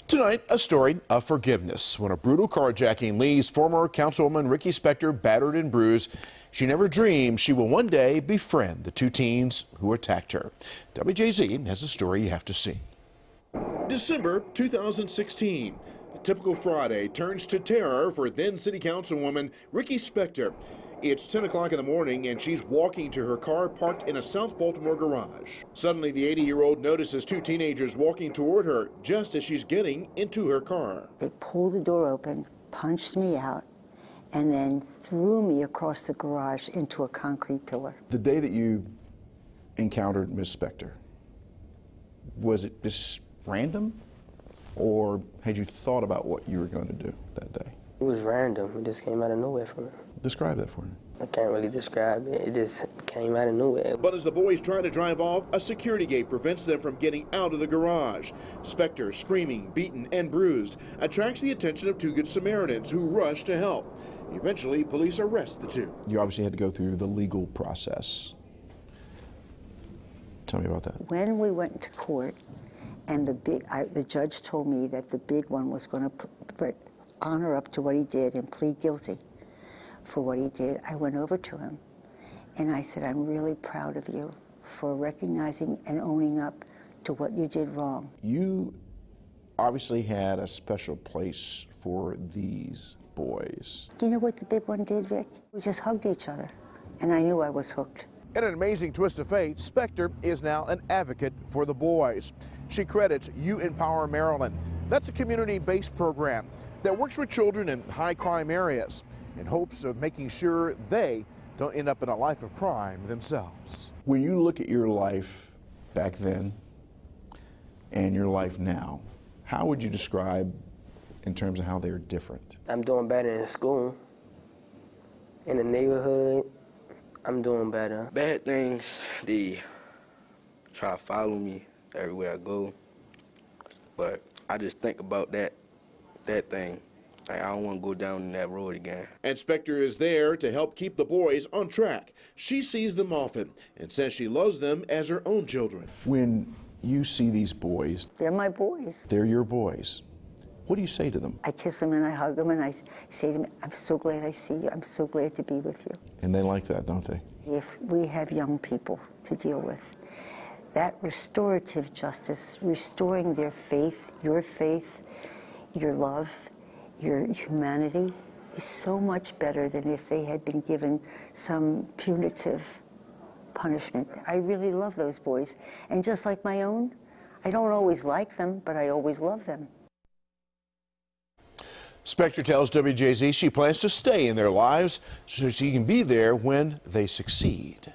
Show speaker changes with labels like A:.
A: Tonight, a story of forgiveness. When a brutal carjacking leaves former Councilwoman Rikki Spector battered and bruised, she never dreamed she will one day befriend the two teens who attacked her. WJZ has a story you have to see. December 2016. A typical Friday turns to terror for then City Councilwoman Rikki Spector. It's 10 o'clock in the morning and she's walking to her car parked in a South Baltimore garage. Suddenly, the 80-year-old notices two teenagers walking toward her just as she's getting into her car.
B: They pulled the door open, punched me out, and then threw me across the garage into a concrete pillar.
A: The day that you encountered Miss Spector, was it just random, or had you thought about what you were going to do that day?
C: It was random. It just came out of nowhere for me.
A: Describe that for me.
C: I can't really describe it. It just came out of nowhere.
A: But as the boys try to drive off, a security gate prevents them from getting out of the garage. Spector, screaming, beaten, and bruised, attracts the attention of two Good Samaritans who rush to help. Eventually, police arrest the two. You obviously had to go through the legal process. Tell me about that.
B: When we went to court, and the judge told me that the big one was going to honor up to what he did and plead guilty for what he did, I went over to him and I said, I'm really proud of you for recognizing and owning up to what you did wrong.
A: You obviously had a special place for these boys.
B: You know what the big one did, Rick? We just hugged each other, and I knew I was hooked.
A: In an amazing twist of fate, Spector is now an advocate for the boys. She credits You Empower Maryland. That's a community-based program that works with children in high-crime areas in hopes of making sure they don't end up in a life of crime themselves. When you look at your life back then and your life now, how would you describe in terms of how they're different?
C: I'm doing better in school. In the neighborhood, I'm doing better.
D: Bad things, they try to follow me everywhere I go, but I just think about that thing. I don't want to go down that road again. And Spector is there to help keep the boys on track. She sees them often and says she loves them as her own children. When you see these boys,
B: They're my boys.
A: they're your boys. What do you say to them?
B: I kiss them and I hug them and I say to them, I'm so glad I see you. I'm so glad to be with you.
A: And they like that, don't they?
B: If we have young people to deal with, that restorative justice, restoring their faith, your love, your humanity, is so much better than if they had been given some punitive punishment. I really love those boys. And just like my own, I don't always like them, but I always love them.
A: Spector tells WJZ she plans to stay in their lives so she can be there when they succeed.